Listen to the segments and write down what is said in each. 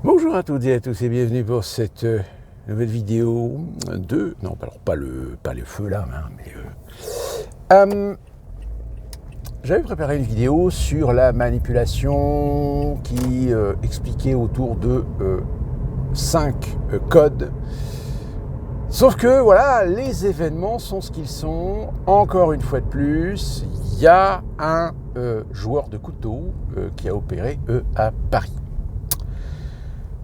Bonjour à toutes et à tous et bienvenue pour cette nouvelle vidéo de... Non, alors pas le feu là, hein, mais... j'avais préparé une vidéo sur la manipulation qui expliquait autour de 5 codes. Sauf que voilà, les événements sont ce qu'ils sont. Encore une fois de plus, il y a un joueur de couteau qui a opéré à Paris.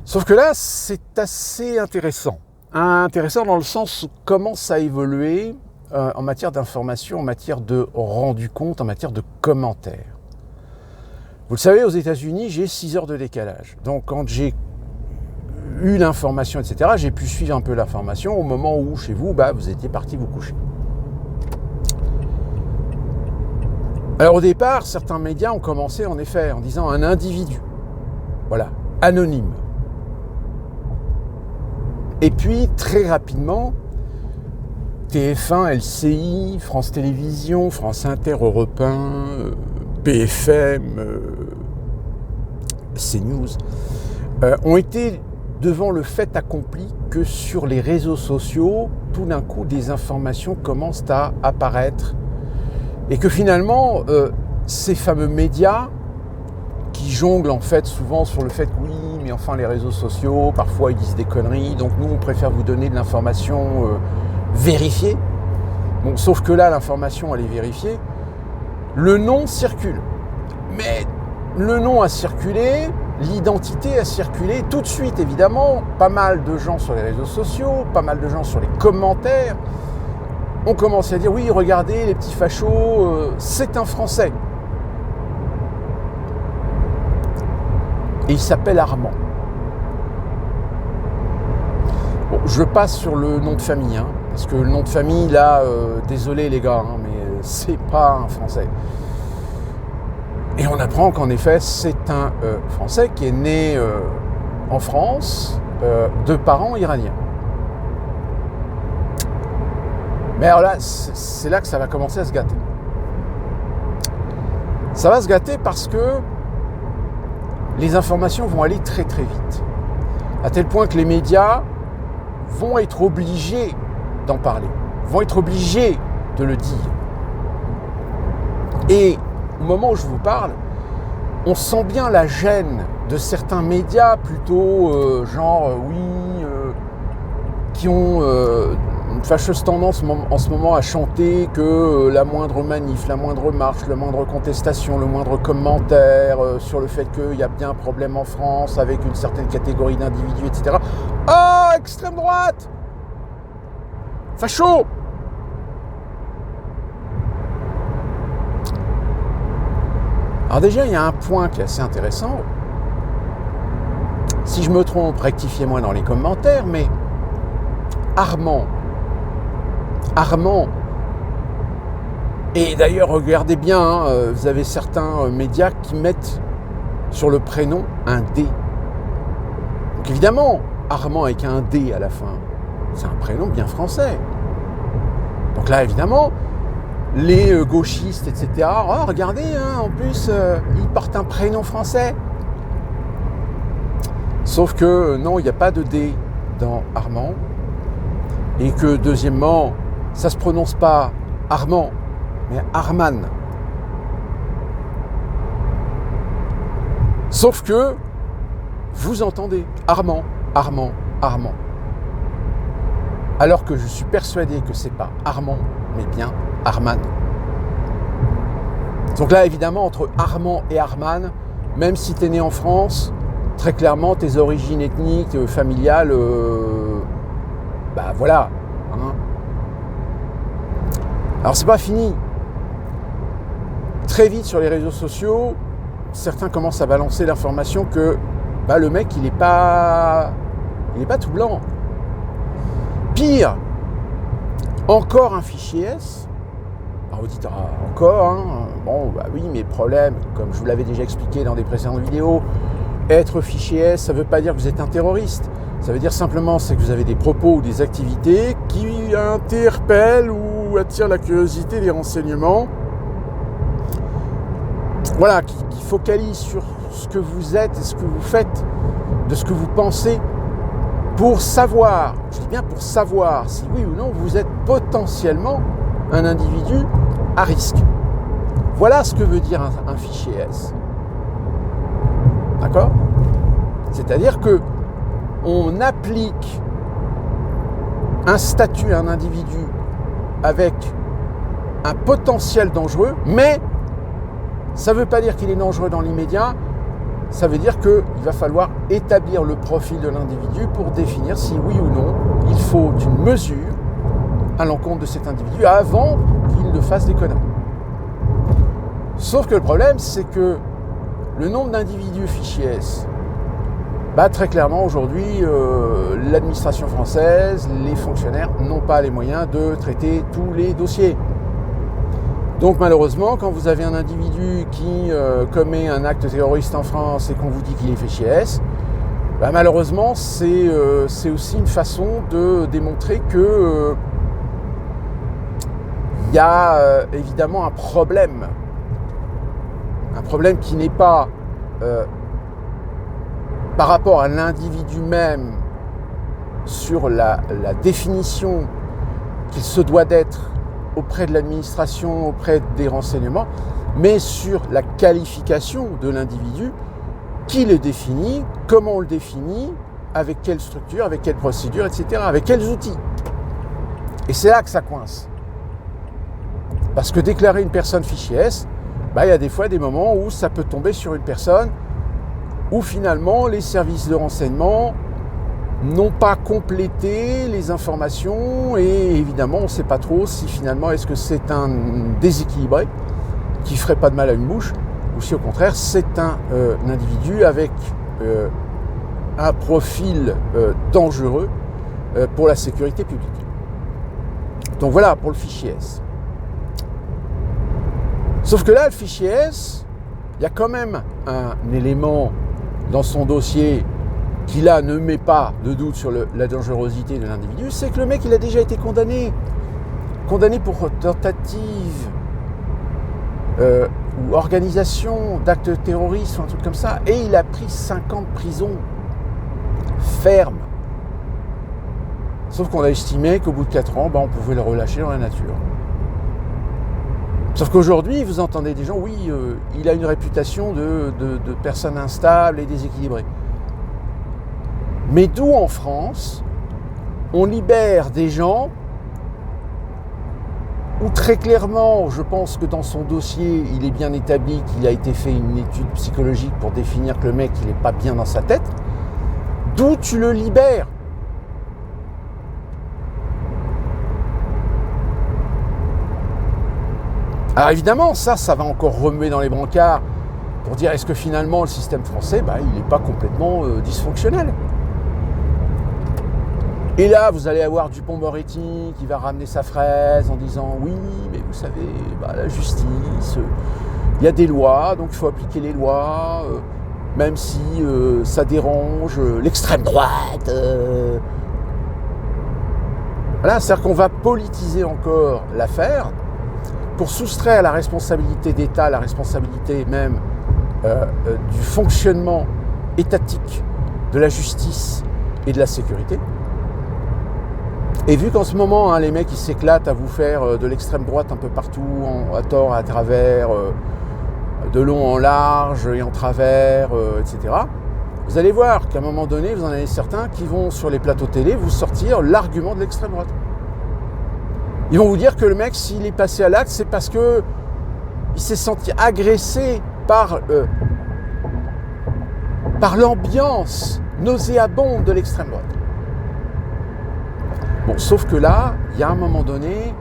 Sauf que là, c'est assez intéressant. Intéressant dans le sens où comment ça a évolué en matière d'information, en matière de rendu compte, en matière de commentaires. Vous le savez, aux États-Unis, j'ai 6 heures de décalage. Donc quand j'ai eu l'information, etc., j'ai pu suivre un peu l'information au moment où, chez vous, vous étiez parti vous coucher. Alors au départ, certains médias ont commencé en effet en disant un individu, voilà, anonyme. Et puis, très rapidement, TF1, LCI, France Télévisions, France Inter, Europe 1, BFM, CNews, ont été devant le fait accompli que sur les réseaux sociaux, tout d'un coup, des informations commencent à apparaître. Et que finalement, ces fameux médias qui jonglent en fait souvent sur le fait que oui, mais enfin les réseaux sociaux, parfois ils disent des conneries, donc nous on préfère vous donner de l'information vérifiée. Bon, sauf que là l'information elle est vérifiée. Le nom circule. Mais le nom a circulé, l'identité a circulé, tout de suite évidemment, pas mal de gens sur les réseaux sociaux, pas mal de gens sur les commentaires, ont commencé à dire oui, regardez les petits fachos, c'est un Français. Et il s'appelle Armand. Bon, je passe sur le nom de famille, parce que le nom de famille, là, désolé les gars, mais c'est pas un Français. Et on apprend qu'en effet, c'est un Français qui est né en France, de parents iraniens. Mais alors là, c'est là que ça va commencer à se gâter. Ça va se gâter parce que les informations vont aller très très vite. À tel point que les médias vont être obligés d'en parler, vont être obligés de le dire. Et au moment où je vous parle, on sent bien la gêne de certains médias plutôt qui ont une fâcheuse tendance en ce moment à chanter que la moindre manif, la moindre marche, la moindre contestation, le moindre commentaire sur le fait qu'il y a bien un problème en France avec une certaine catégorie d'individus, etc. Ah, extrême droite, facho. Alors déjà, il y a un point qui est assez intéressant. Si je me trompe, rectifiez-moi dans les commentaires, mais Armand, et d'ailleurs regardez bien, vous avez certains médias qui mettent sur le prénom un D. Donc évidemment, Armand avec un D à la fin, c'est un prénom bien français. Donc là évidemment, les gauchistes, etc., oh, regardez, en plus, ils portent un prénom français. Sauf que non, il n'y a pas de D dans Armand. Et que deuxièmement, ça ne se prononce pas Armand, mais Arman. Sauf que vous entendez Armand. Alors que je suis persuadé que c'est pas Armand, mais bien Arman. Donc là, évidemment, entre Armand et Arman, même si tu es né en France, très clairement, tes origines ethniques, familiales, voilà. Alors c'est pas fini. Très vite sur les réseaux sociaux, certains commencent à balancer l'information que le mec il est pas tout blanc. Pire, encore un fichier S. Alors vous dites encore, oui, mais problème, comme je vous l'avais déjà expliqué dans des précédentes vidéos, être fichier S, ça veut pas dire que vous êtes un terroriste. Ça veut dire simplement c'est que vous avez des propos ou des activités qui interpellent ou attirent la curiosité des renseignements. Voilà, qui focalisent sur ce que vous êtes et ce que vous faites de ce que vous pensez pour savoir, je dis bien pour savoir si oui ou non vous êtes potentiellement un individu à risque. Voilà ce que veut dire un fichier S. D'accord ? C'est-à-dire que on applique un statut à un individu avec un potentiel dangereux, mais ça ne veut pas dire qu'il est dangereux dans l'immédiat, ça veut dire qu'il va falloir établir le profil de l'individu pour définir si oui ou non il faut une mesure à l'encontre de cet individu avant qu'il ne fasse des conneries. Sauf que le problème, c'est que le nombre d'individus fichiers S, très clairement aujourd'hui, l'administration française, les fonctionnaires n'ont pas les moyens de traiter tous les dossiers. Donc malheureusement, quand vous avez un individu qui commet un acte terroriste en France et qu'on vous dit qu'il est fichier S, malheureusement c'est aussi une façon de démontrer que il y a évidemment un problème qui n'est pas par rapport à l'individu même sur la définition qu'il se doit d'être auprès de l'administration, auprès des renseignements, mais sur la qualification de l'individu, qui le définit, comment on le définit, avec quelle structure, avec quelle procédure, etc., avec quels outils. Et c'est là que ça coince. Parce que déclarer une personne fichier S, il y a des fois des moments où ça peut tomber sur une personne où finalement les services de renseignement n'ont pas complété les informations et évidemment on ne sait pas trop si finalement est-ce que c'est un déséquilibré qui ne ferait pas de mal à une mouche ou si au contraire c'est un individu avec un profil dangereux pour la sécurité publique. Donc voilà pour le fichier S. Sauf que là, le fichier S, il y a quand même un élément dans son dossier qui là ne met pas de doute sur la dangerosité de l'individu, c'est que le mec il a déjà été condamné pour tentative ou organisation d'actes terroristes ou un truc comme ça, et il a pris 5 ans de prison ferme. Sauf qu'on a estimé qu'au bout de 4 ans, on pouvait le relâcher dans la nature. Sauf qu'aujourd'hui, vous entendez des gens, oui, il a une réputation de personne instable et déséquilibrée. Mais d'où en France, on libère des gens où très clairement, je pense que dans son dossier, il est bien établi qu'il a été fait une étude psychologique pour définir que le mec, il n'est pas bien dans sa tête. D'où tu le libères ? Alors évidemment, ça va encore remuer dans les brancards pour dire est-ce que finalement le système français, il n'est pas complètement dysfonctionnel. Et là, vous allez avoir Dupond-Moretti qui va ramener sa fraise en disant oui, mais vous savez, la justice, il y a des lois, donc il faut appliquer les lois, même si ça dérange l'extrême droite. Voilà, c'est-à-dire qu'on va politiser encore l'affaire pour soustraire la responsabilité d'État, la responsabilité même du fonctionnement étatique de la justice et de la sécurité. Et vu qu'en ce moment, les mecs ils s'éclatent à vous faire de l'extrême droite un peu partout, à tort, à travers, de long en large et en travers, etc., vous allez voir qu'à un moment donné, vous en avez certains qui vont sur les plateaux télé vous sortir l'argument de l'extrême droite. Ils vont vous dire que le mec, s'il est passé à l'acte, c'est parce qu'il s'est senti agressé par l'ambiance nauséabonde de l'extrême droite. Bon, sauf que là, il y a un moment donné,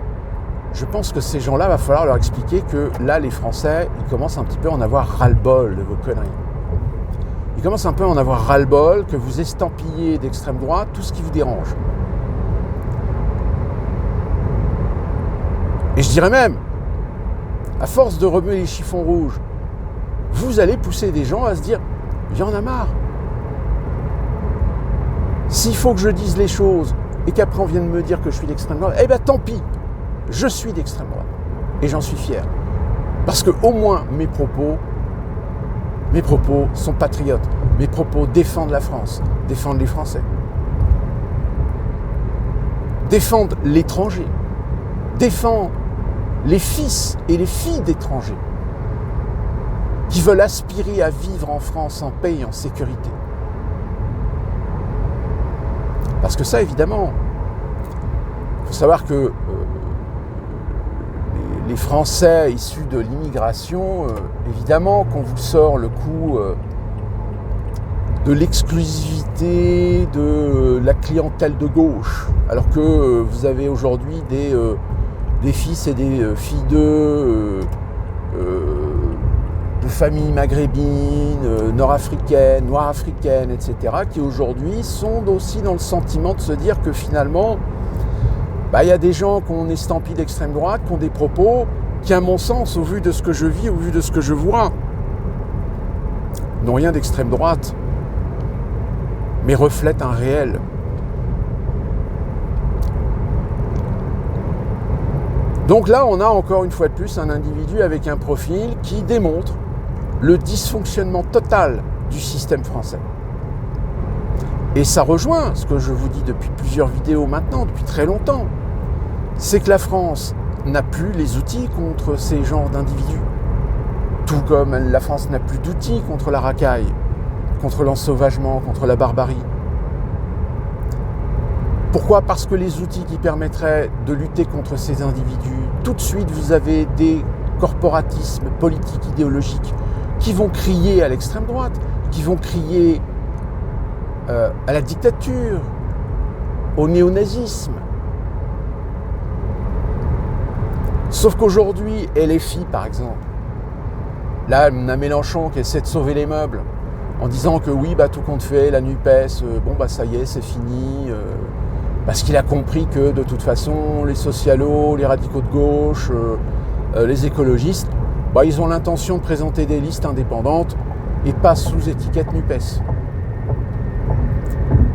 je pense que ces gens-là, il va falloir leur expliquer que là, les Français, ils commencent un petit peu à en avoir ras-le-bol de vos conneries. Ils commencent un peu à en avoir ras-le-bol que vous estampillez d'extrême droite tout ce qui vous dérange. Et je dirais même, à force de remuer les chiffons rouges, vous allez pousser des gens à se dire « il y en a marre ». S'il faut que je dise les choses et qu'après on vienne me dire que je suis d'extrême droite, tant pis, je suis d'extrême droite. Et j'en suis fier. Parce que au moins mes propos Mes propos sont patriotes. Mes propos défendent la France, défendent les Français, défendent l'étranger, défendent les fils et les filles d'étrangers qui veulent aspirer à vivre en France en paix et en sécurité. Parce que ça, évidemment, il faut savoir que les Français issus de l'immigration, évidemment qu'on vous sort le coup de l'exclusivité de la clientèle de gauche, alors que vous avez aujourd'hui des fils et des filles de familles maghrébines, nord-africaines, noires-africaines, etc., qui aujourd'hui sont aussi dans le sentiment de se dire que finalement, il y a des gens qu'on estampille d'extrême droite, qui ont des propos qui, à mon sens, au vu de ce que je vis, au vu de ce que je vois, n'ont rien d'extrême droite, mais reflètent un réel. Donc là, on a encore une fois de plus un individu avec un profil qui démontre le dysfonctionnement total du système français. Et ça rejoint ce que je vous dis depuis plusieurs vidéos maintenant, depuis très longtemps, c'est que la France n'a plus les outils contre ces genres d'individus. Tout comme la France n'a plus d'outils contre la racaille, contre l'ensauvagement, contre la barbarie. Pourquoi ? Parce que les outils qui permettraient de lutter contre ces individus, tout de suite vous avez des corporatismes politiques, idéologiques, qui vont crier à l'extrême droite, qui vont crier à la dictature, au néonazisme. Sauf qu'aujourd'hui, LFI par exemple, là on a Mélenchon qui essaie de sauver les meubles, en disant que oui, tout compte fait, la NUPES, ça y est, c'est fini, parce qu'il a compris que de toute façon, les socialos, les radicaux de gauche, les écologistes, ils ont l'intention de présenter des listes indépendantes et pas sous étiquette NUPES.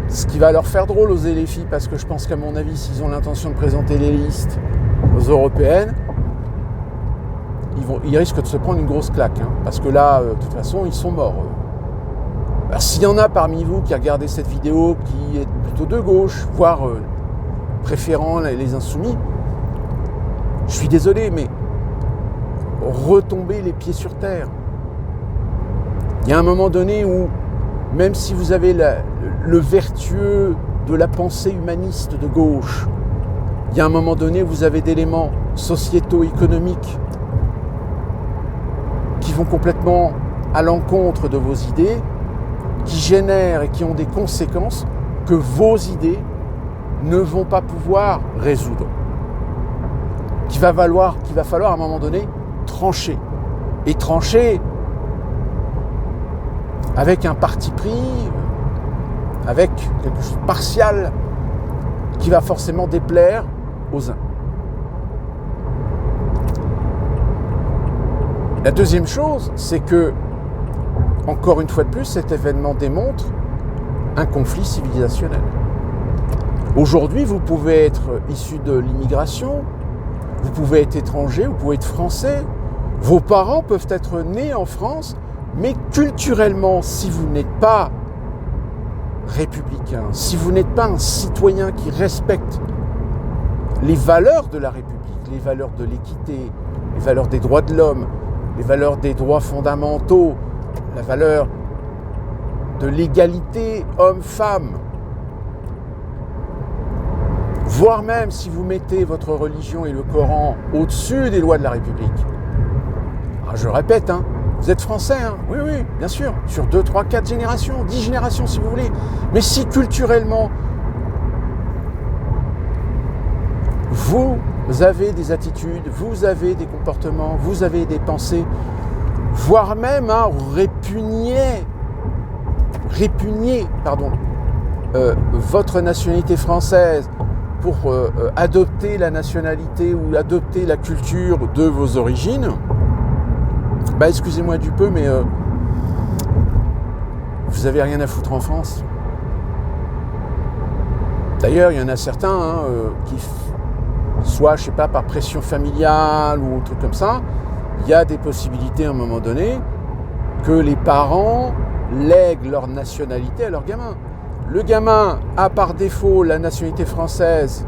Ce qui va leur faire drôle aux LFI, parce que je pense qu'à mon avis, s'ils ont l'intention de présenter les listes aux européennes, ils risquent de se prendre une grosse claque, parce que là, de toute façon, ils sont morts. Alors s'il y en a parmi vous qui regardez cette vidéo, qui est plutôt de gauche, voire préférant les insoumis, je suis désolé, mais retombez les pieds sur terre. Il y a un moment donné où, même si vous avez le vertueux de la pensée humaniste de gauche, il y a un moment donné où vous avez d'éléments sociétaux, économiques, qui vont complètement à l'encontre de vos idées, qui génèrent et qui ont des conséquences que vos idées ne vont pas pouvoir résoudre. Qu'il va falloir à un moment donné trancher. Et trancher avec un parti pris, avec quelque chose de partial, qui va forcément déplaire aux uns. La deuxième chose, c'est que, encore une fois de plus, cet événement démontre un conflit civilisationnel. Aujourd'hui, vous pouvez être issu de l'immigration, vous pouvez être étranger, vous pouvez être français, vos parents peuvent être nés en France, mais culturellement, si vous n'êtes pas républicain, si vous n'êtes pas un citoyen qui respecte les valeurs de la République, les valeurs de l'équité, les valeurs des droits de l'homme, les valeurs des droits fondamentaux, la valeur de l'égalité homme-femme, voire même si vous mettez votre religion et le Coran au-dessus des lois de la République. Alors je répète, vous êtes français, oui, bien sûr, sur 2, 3, 4 générations, 10 générations si vous voulez. Mais si culturellement, vous avez des attitudes, vous avez des comportements, vous avez des pensées, voire même répugner votre nationalité française pour adopter la nationalité ou adopter la culture de vos origines, excusez-moi du peu, mais vous avez rien à foutre en France. D'ailleurs, il y en a certains qui, soit, je sais pas, par pression familiale ou un truc comme ça, il y a des possibilités à un moment donné que les parents lèguent leur nationalité à leur gamin. Le gamin a par défaut la nationalité française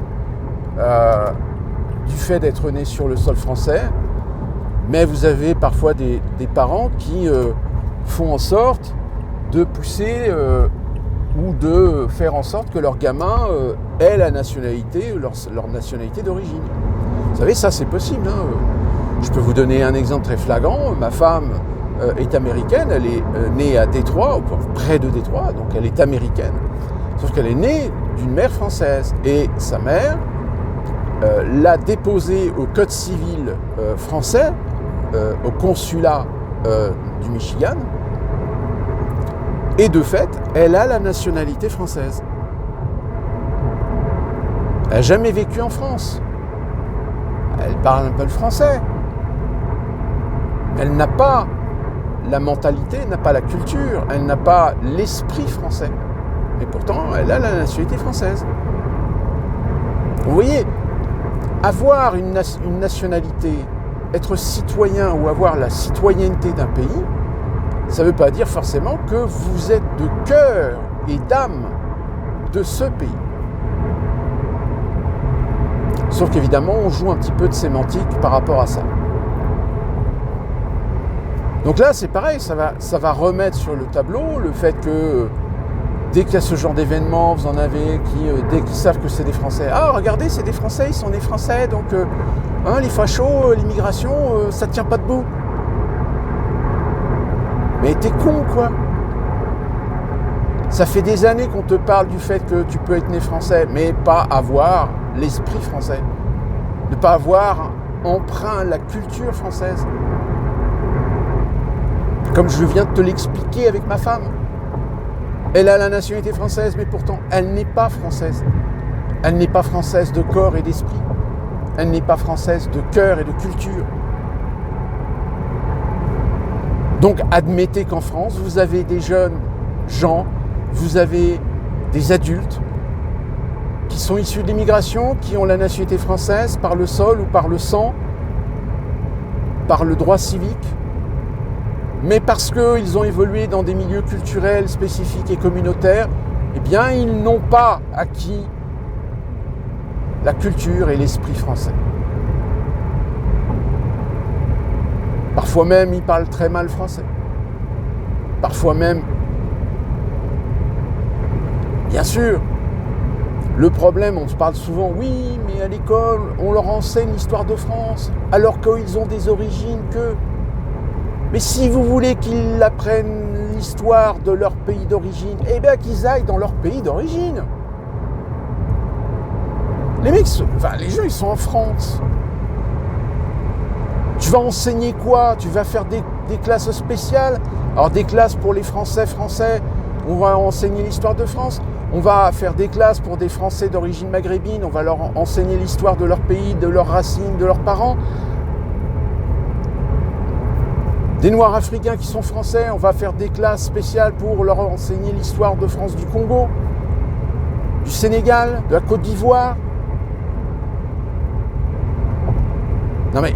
du fait d'être né sur le sol français, mais vous avez parfois des parents qui font en sorte de pousser ou de faire en sorte que leur gamin ait la nationalité, leur nationalité d'origine. Vous savez, ça c'est possible. Hein. Je peux vous donner un exemple très flagrant. Ma femme est américaine, elle est née à Détroit, près de Détroit, donc elle est américaine. Sauf qu'elle est née d'une mère française. Et sa mère l'a déposée au code civil français, au consulat du Michigan. Et de fait, elle a la nationalité française. Elle n'a jamais vécu en France. Elle parle un peu le français. Elle n'a pas la mentalité, elle n'a pas la culture, elle n'a pas l'esprit français. Mais pourtant, elle a la nationalité française. Vous voyez, avoir une nationalité, être citoyen ou avoir la citoyenneté d'un pays, ça ne veut pas dire forcément que vous êtes de cœur et d'âme de ce pays. Sauf qu'évidemment, on joue un petit peu de sémantique par rapport à ça. Donc là, c'est pareil, ça va remettre sur le tableau le fait que dès qu'il y a ce genre d'événement, vous en avez qui, dès qu'ils savent que c'est des Français, ah regardez, c'est des Français, ils sont des Français, donc les fachos, l'immigration, ça ne tient pas debout. Mais t'es con, quoi. Ça fait des années qu'on te parle du fait que tu peux être né français, mais pas avoir l'esprit français. Ne pas avoir emprunt la culture française. Comme je viens de te l'expliquer avec ma femme. Elle a la nationalité française, mais pourtant, elle n'est pas française. Elle n'est pas française de corps et d'esprit. Elle n'est pas française de cœur et de culture. Donc, admettez qu'en France, vous avez des jeunes gens, vous avez des adultes qui sont issus de l'immigration, qui ont la nationalité française par le sol ou par le sang, par le droit civique, mais parce qu'ils ont évolué dans des milieux culturels spécifiques et communautaires, eh bien, ils n'ont pas acquis la culture et l'esprit français. Parfois même, ils parlent très mal français. Parfois même, bien sûr, le problème, on se parle souvent, oui, mais à l'école, on leur enseigne l'histoire de France, alors qu'ils ont des origines que... Mais si vous voulez qu'ils apprennent l'histoire de leur pays d'origine, eh bien qu'ils aillent dans leur pays d'origine. Les mecs, les gens, ils sont en France. Tu vas enseigner quoi? Tu vas faire des classes spéciales? Alors des classes pour les Français, on va enseigner l'histoire de France. On va faire des classes pour des Français d'origine maghrébine, on va leur enseigner l'histoire de leur pays, de leurs racines, de leurs parents. Des Noirs africains qui sont français, on va faire des classes spéciales pour leur enseigner l'histoire de France, du Congo, du Sénégal, de la Côte d'Ivoire. Non mais...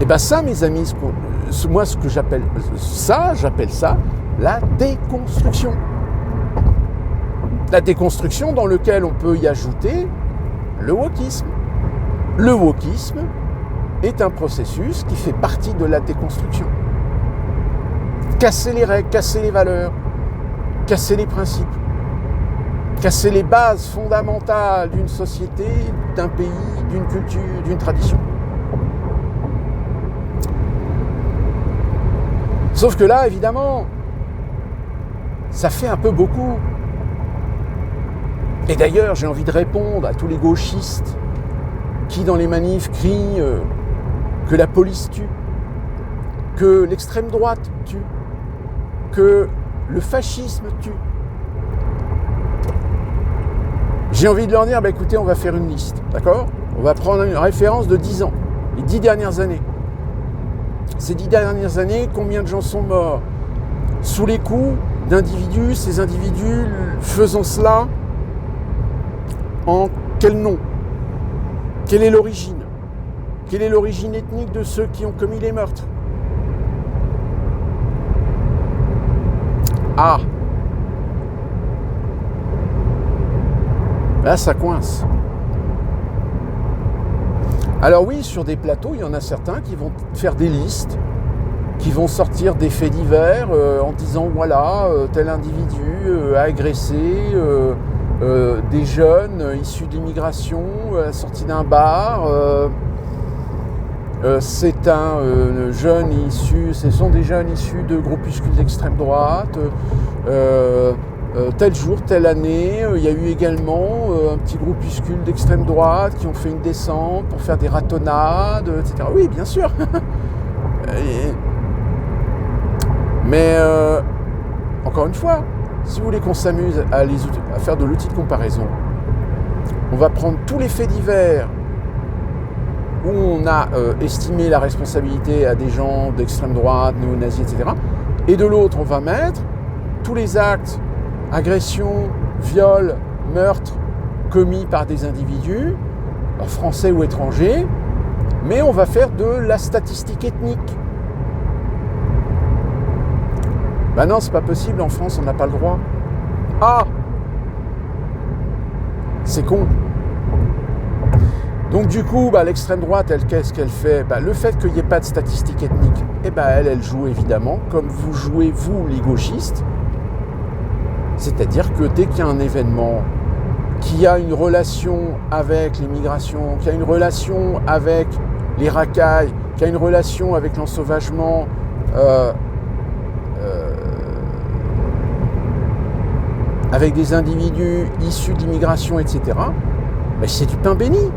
Et bien ça, mes amis, moi ce que j'appelle ça la déconstruction. La déconstruction dans laquelle on peut y ajouter le wokisme. Le wokisme est un processus qui fait partie de la déconstruction. Casser les règles, casser les valeurs, casser les principes, casser les bases fondamentales d'une société, d'un pays, d'une culture, d'une tradition. Sauf que là, évidemment, ça fait un peu beaucoup. Et d'ailleurs, j'ai envie de répondre à tous les gauchistes qui, dans les manifs, crient que la police tue, que l'extrême droite tue, que le fascisme tue. J'ai envie de leur dire, écoutez, on va faire une liste, d'accord? On va prendre une référence de 10 ans, les 10 dernières années. Ces 10 dernières années, combien de gens sont morts sous les coups d'individus, ces individus faisant cela en quel nom? Quelle est l'origine? Quelle est l'origine ethnique de ceux qui ont commis les meurtres? Ah, là ça coince. Alors oui, sur des plateaux, il y en a certains qui vont faire des listes, qui vont sortir des faits divers en disant voilà, tel individu a agressé des jeunes issus de l'immigration à la sortie d'un bar. C'est un jeune issu, ce sont des jeunes issus de groupuscules d'extrême droite. Tel jour, telle année, il y a eu également un petit groupuscule d'extrême droite qui ont fait une descente pour faire des ratonnades, etc. Oui, bien sûr. Mais encore une fois, si vous voulez qu'on s'amuse à faire de l'outil de comparaison, on va prendre tous les faits divers où on a estimé la responsabilité à des gens d'extrême droite, néo-nazis, etc. Et de l'autre, on va mettre tous les actes, agressions, viols, meurtres commis par des individus, français ou étrangers, mais on va faire de la statistique ethnique. Ben non, c'est pas possible, en France, on n'a pas le droit. Ah, c'est con. Donc du coup, l'extrême droite, elle, qu'est-ce qu'elle fait ? Le fait qu'il n'y ait pas de statistiques ethniques, elle joue évidemment, comme vous jouez, vous, les gauchistes. C'est-à-dire que dès qu'il y a un événement qui a une relation avec l'immigration, qui a une relation avec les racailles, qui a une relation avec l'ensauvagement, avec des individus issus de l'immigration, etc., c'est du pain béni.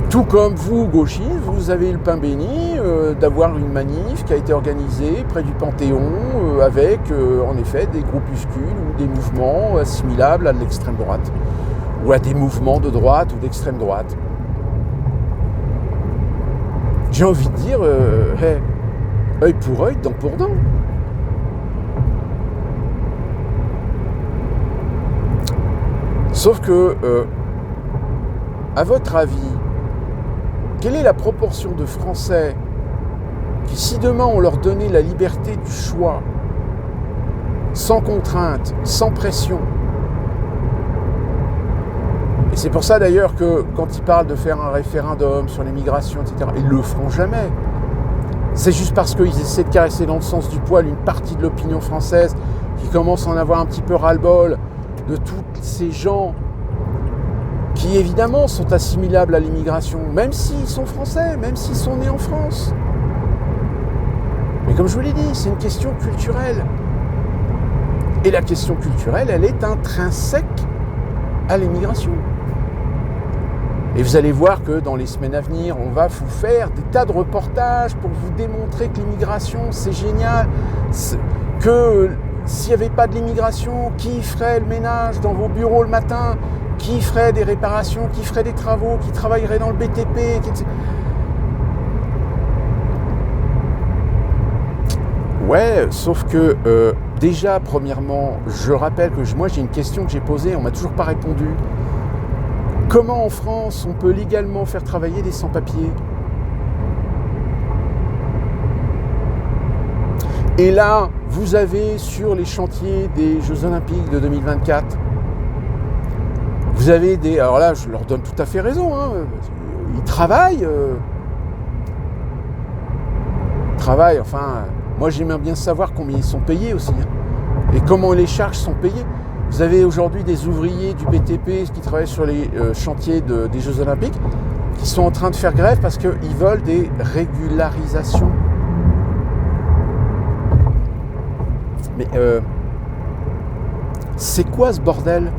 Tout comme vous, gauchistes, vous avez le pain béni d'avoir une manif qui a été organisée près du Panthéon avec, en effet, des groupuscules ou des mouvements assimilables à l'extrême droite ou à des mouvements de droite ou d'extrême droite. J'ai envie de dire, œil pour œil, dent pour dent. Sauf que, à votre avis, quelle est la proportion de Français qui, si demain on leur donnait la liberté du choix, sans contrainte, sans pression, et c'est pour ça d'ailleurs que quand ils parlent de faire un référendum sur l'immigration, etc., ils ne le feront jamais. C'est juste parce qu'ils essaient de caresser dans le sens du poil une partie de l'opinion française qui commence à en avoir un petit peu ras-le-bol de tous ces gens qui évidemment sont assimilables à l'immigration, même s'ils sont français, même s'ils sont nés en France. Mais comme je vous l'ai dit, c'est une question culturelle. Et la question culturelle, elle est intrinsèque à l'immigration. Et vous allez voir que dans les semaines à venir, on va vous faire des tas de reportages pour vous démontrer que l'immigration, c'est génial, que s'il n'y avait pas de l'immigration, qui ferait le ménage dans vos bureaux le matin ? Qui ferait des réparations, qui ferait des travaux, qui travaillerait dans le BTP, etc. Ouais, sauf que déjà, premièrement, je rappelle que moi j'ai une question que j'ai posée, on ne m'a toujours pas répondu. Comment en France on peut légalement faire travailler des sans-papiers ? Et là, vous avez sur les chantiers des Jeux Olympiques de 2024, vous avez des... Alors là, je leur donne tout à fait raison. Ils travaillent. Moi j'aimerais bien savoir combien ils sont payés aussi. Et comment les charges sont payées. Vous avez aujourd'hui des ouvriers du BTP qui travaillent sur les chantiers des Jeux Olympiques qui sont en train de faire grève parce qu'ils veulent des régularisations. Mais c'est quoi ce bordel ?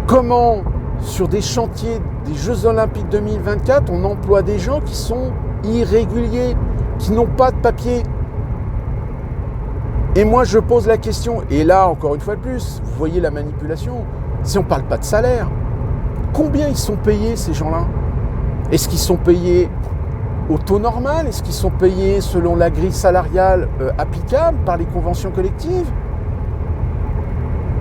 Comment, sur des chantiers des Jeux Olympiques 2024, on emploie des gens qui sont irréguliers, qui n'ont pas de papier ? Et moi, je pose la question, et là, encore une fois de plus, vous voyez la manipulation, si on ne parle pas de salaire, combien ils sont payés, ces gens-là ? Est-ce qu'ils sont payés au taux normal ? Est-ce qu'ils sont payés selon la grille salariale applicable par les conventions collectives ?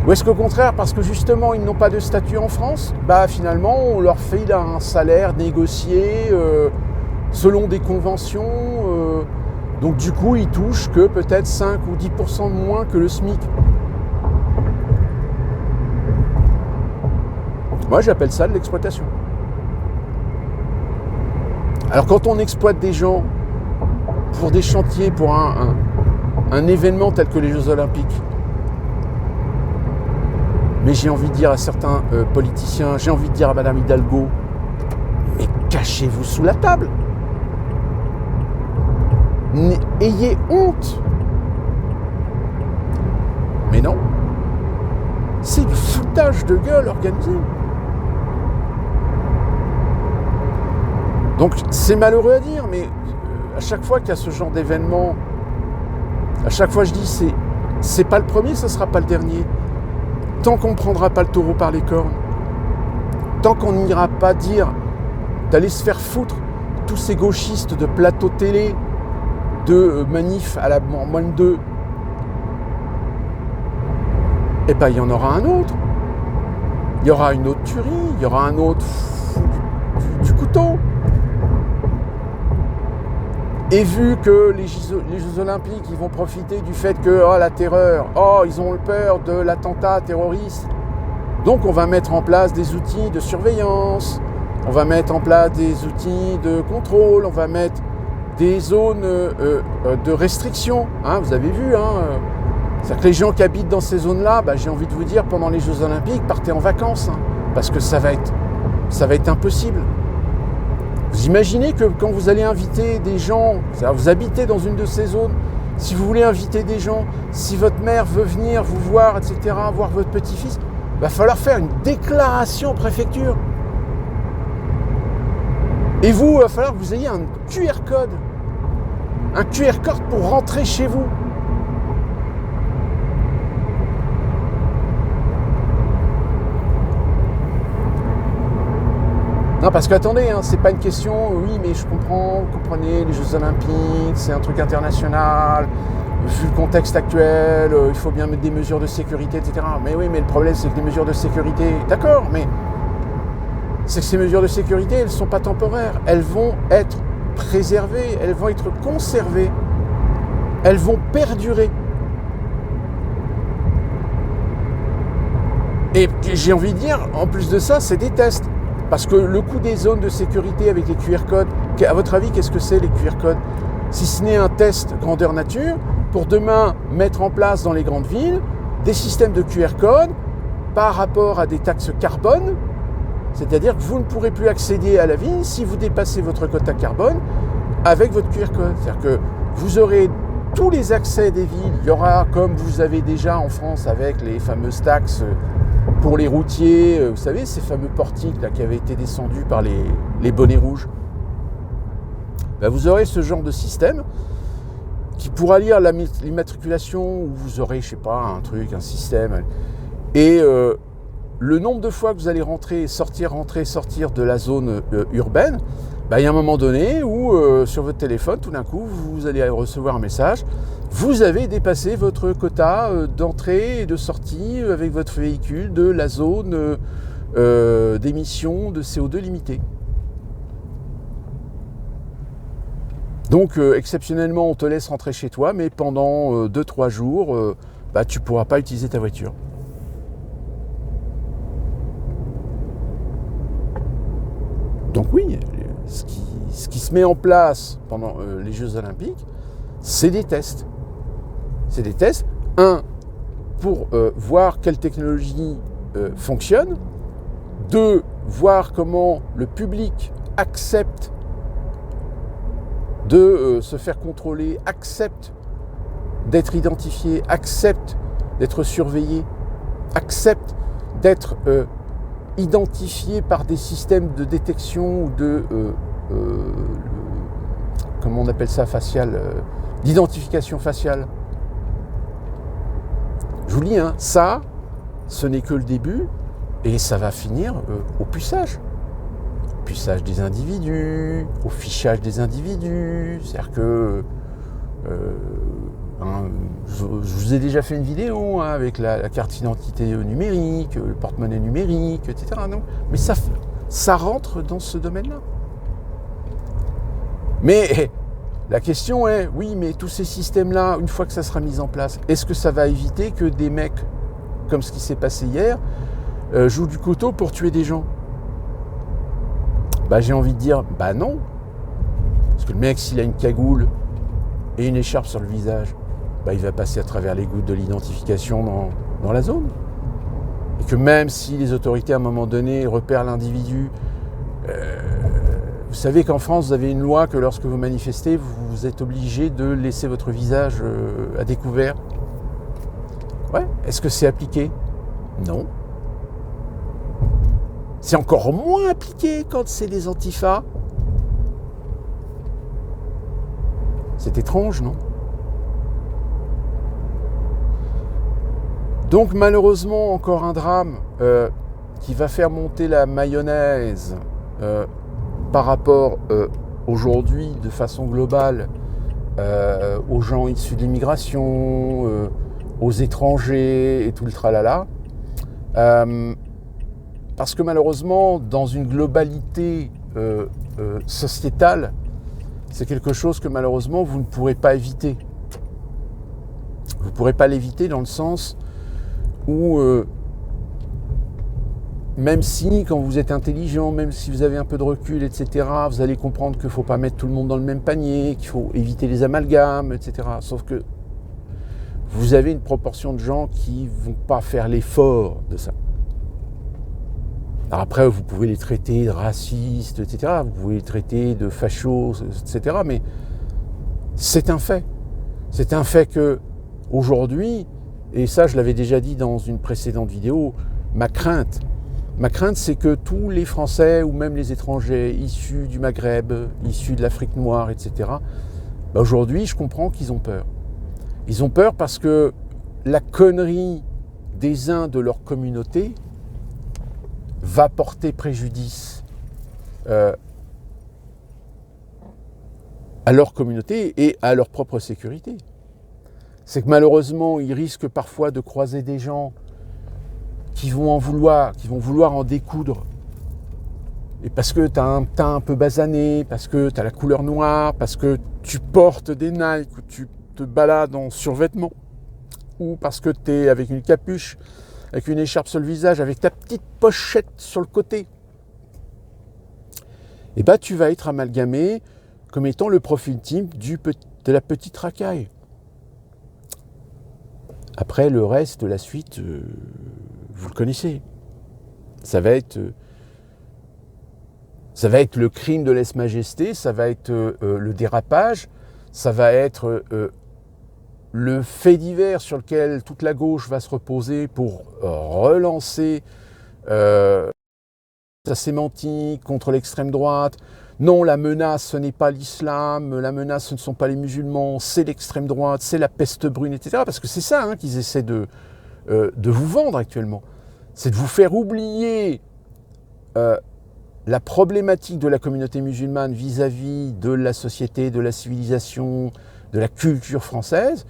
Ou est-ce qu'au contraire, parce que justement, ils n'ont pas de statut en France, finalement, on leur fait un salaire négocié selon des conventions Donc du coup, ils touchent que peut-être 5 ou 10% de moins que le SMIC. Moi, j'appelle ça de l'exploitation. Alors quand on exploite des gens pour des chantiers, pour un événement tel que les Jeux Olympiques, mais j'ai envie de dire à certains politiciens, j'ai envie de dire à Madame Hidalgo, mais cachez-vous sous la table. Ayez honte. Mais non. C'est du foutage de gueule organisé. Donc c'est malheureux à dire, mais à chaque fois qu'il y a ce genre d'événement, à chaque fois je dis c'est pas le premier, ce sera pas le dernier. Tant qu'on ne prendra pas le taureau par les cornes, tant qu'on n'ira pas dire d'aller se faire foutre tous ces gauchistes de plateau télé, de manifs à la moins de 2, et ben il y en aura un autre. Il y aura une autre tuerie, il y aura un autre fou du couteau. Et vu que les Jeux Olympiques, ils vont profiter du fait que la terreur, ils ont peur de l'attentat terroriste, donc on va mettre en place des outils de surveillance, on va mettre en place des outils de contrôle, on va mettre des zones de restriction. Vous avez vu, c'est-à-dire que les gens qui habitent dans ces zones-là, j'ai envie de vous dire, pendant les Jeux Olympiques, partez en vacances, parce que ça va être impossible. Vous imaginez que quand vous allez inviter des gens, vous habitez dans une de ces zones, si vous voulez inviter des gens, si votre mère veut venir vous voir, etc., voir votre petit-fils, il va falloir faire une déclaration en préfecture. Et vous, il va falloir que vous ayez un QR code. Un QR code pour rentrer chez vous. Non, parce qu'attendez, c'est pas une question, oui, mais je comprends, vous comprenez, les Jeux Olympiques, c'est un truc international, vu le contexte actuel, il faut bien mettre des mesures de sécurité, etc. Mais oui, mais le problème, c'est que les mesures de sécurité, d'accord, mais c'est que ces mesures de sécurité, elles ne sont pas temporaires, elles vont être préservées, elles vont être conservées, elles vont perdurer. Et j'ai envie de dire, en plus de ça, c'est des tests. Parce que le coût des zones de sécurité avec les QR codes, à votre avis, qu'est-ce que c'est les QR codes? Si ce n'est un test grandeur nature, pour demain mettre en place dans les grandes villes des systèmes de QR code par rapport à des taxes carbone, c'est-à-dire que vous ne pourrez plus accéder à la ville si vous dépassez votre quota carbone avec votre QR code. C'est-à-dire que vous aurez tous les accès des villes, il y aura comme vous avez déjà en France avec les fameuses taxes pour les routiers, vous savez, ces fameux portiques là, qui avaient été descendus par les bonnets rouges. Vous aurez ce genre de système qui pourra lire l'immatriculation, où vous aurez, je sais pas, un système. Et le nombre de fois que vous allez rentrer, sortir de la zone urbaine, il y a un moment donné où sur votre téléphone, tout d'un coup, vous allez recevoir un message. Vous avez dépassé votre quota d'entrée et de sortie avec votre véhicule de la zone d'émission de CO2 limitée. Donc, exceptionnellement, on te laisse rentrer chez toi, mais pendant 2-3 jours, tu ne pourras pas utiliser ta voiture. Donc oui, ce qui se met en place pendant les Jeux Olympiques, c'est des tests. C'est des tests, pour voir quelle technologie fonctionne, 2, voir comment le public accepte de se faire contrôler, accepte d'être identifié, accepte d'être surveillé, accepte d'être identifié par des systèmes de détection ou de comment on appelle ça, facial, d'identification faciale. Je vous le dis, ça, ce n'est que le début et ça va finir au puçage. Au puçage des individus, au fichage des individus. C'est-à-dire que je vous ai déjà fait une vidéo avec la carte d'identité numérique, le porte-monnaie numérique, etc. Non, mais ça rentre dans ce domaine-là. Mais La question est, oui, mais tous ces systèmes-là, une fois que ça sera mis en place, est-ce que ça va éviter que des mecs, comme ce qui s'est passé hier, jouent du couteau pour tuer des gens? J'ai envie de dire, non. Parce que le mec, s'il a une cagoule et une écharpe sur le visage, il va passer à travers les gouttes de l'identification dans la zone. Et que même si les autorités, à un moment donné, repèrent l'individu, vous savez qu'en France, vous avez une loi que lorsque vous manifestez, vous êtes obligé de laisser votre visage à découvert. Ouais. Est-ce que c'est appliqué? Non. C'est encore moins appliqué quand c'est des antifas. C'est étrange, non? Donc malheureusement, encore un drame qui va faire monter la mayonnaise par rapport aujourd'hui de façon globale aux gens issus de l'immigration, aux étrangers et tout le tralala. Parce que malheureusement, dans une globalité sociétale, c'est quelque chose que malheureusement vous ne pourrez pas éviter. Vous ne pourrez pas l'éviter dans le sens où même si, quand vous êtes intelligent, même si vous avez un peu de recul, etc., vous allez comprendre qu'il ne faut pas mettre tout le monde dans le même panier, qu'il faut éviter les amalgames, etc. Sauf que vous avez une proportion de gens qui ne vont pas faire l'effort de ça. Alors après, vous pouvez les traiter de racistes, etc., vous pouvez les traiter de fachos, etc., mais c'est un fait. C'est un fait que aujourd'hui, et ça je l'avais déjà dit dans une précédente vidéo, ma crainte, c'est que tous les Français ou même les étrangers issus du Maghreb, issus de l'Afrique noire, etc., aujourd'hui, je comprends qu'ils ont peur. Ils ont peur parce que la connerie des uns de leur communauté va porter préjudice à leur communauté et à leur propre sécurité. C'est que malheureusement, ils risquent parfois de croiser des gens qui vont vouloir en découdre. Et parce que tu as un teint un peu basané, parce que tu as la couleur noire, parce que tu portes des Nike, ou tu te balades en survêtement, ou parce que tu es avec une capuche, avec une écharpe sur le visage, avec ta petite pochette sur le côté, et tu vas être amalgamé comme étant le profil type de la petite racaille. Après, le reste, la suite, vous le connaissez. Ça va être le crime de lèse-majesté, ça va être le dérapage, ça va être le fait divers sur lequel toute la gauche va se reposer pour relancer sa sémantique contre l'extrême droite. Non, la menace, ce n'est pas l'islam, la menace, ce ne sont pas les musulmans, c'est l'extrême droite, c'est la peste brune, etc. Parce que c'est ça qu'ils essaient de vous vendre actuellement. C'est de vous faire oublier la problématique de la communauté musulmane vis-à-vis de la société, de la civilisation, de la culture française,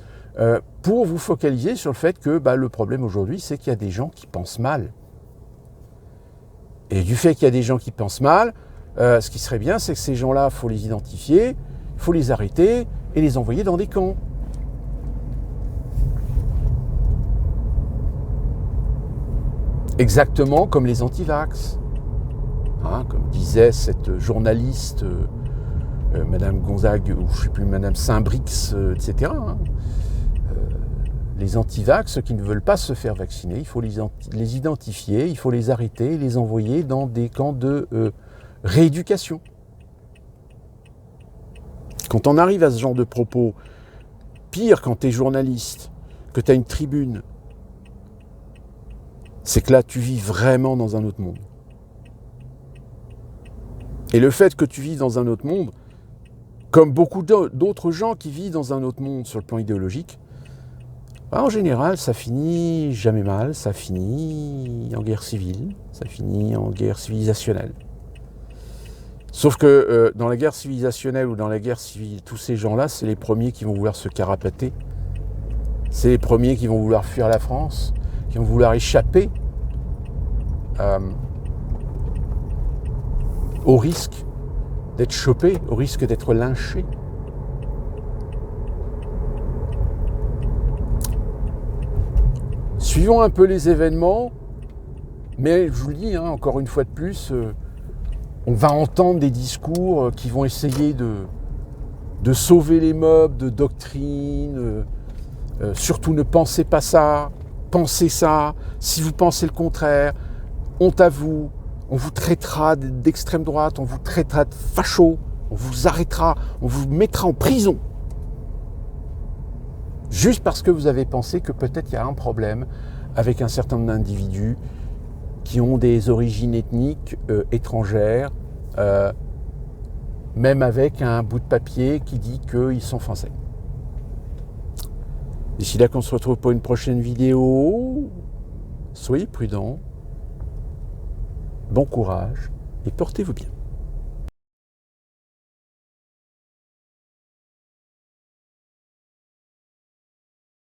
pour vous focaliser sur le fait que le problème aujourd'hui, c'est qu'il y a des gens qui pensent mal. Et du fait qu'il y a des gens qui pensent mal, ce qui serait bien, c'est que ces gens-là, il faut les identifier, il faut les arrêter et les envoyer dans des camps. Exactement comme les antivax. Comme disait cette journaliste, Madame Gonzague, ou je ne sais plus, Madame Saint-Brix, etc. Les antivax, ceux qui ne veulent pas se faire vacciner, il faut les identifier, il faut les arrêter, les envoyer dans des camps de rééducation. Quand on arrive à ce genre de propos, pire quand tu es journaliste, que tu as une tribune, c'est que là, tu vis vraiment dans un autre monde. Et le fait que tu vis dans un autre monde, comme beaucoup d'autres gens qui vivent dans un autre monde sur le plan idéologique, en général, ça finit jamais mal, ça finit en guerre civile, ça finit en guerre civilisationnelle. Sauf que dans la guerre civilisationnelle ou dans la guerre civile, tous ces gens-là, c'est les premiers qui vont vouloir se carapater, c'est les premiers qui vont vouloir fuir la France, qui vont vouloir échapper au risque d'être chopés, au risque d'être lynchés. Suivons un peu les événements, mais je vous le dis, encore une fois de plus, on va entendre des discours qui vont essayer de sauver les meubles, de doctrine, surtout ne pensez pas ça, pensez ça, si vous pensez le contraire, honte à vous, on vous traitera d'extrême droite, on vous traitera de facho, on vous arrêtera, on vous mettra en prison. Juste parce que vous avez pensé que peut-être il y a un problème avec un certain nombre d'individus qui ont des origines ethniques étrangères, même avec un bout de papier qui dit qu'ils sont français. D'ici là qu'on se retrouve pour une prochaine vidéo, soyez prudents, bon courage et portez-vous bien.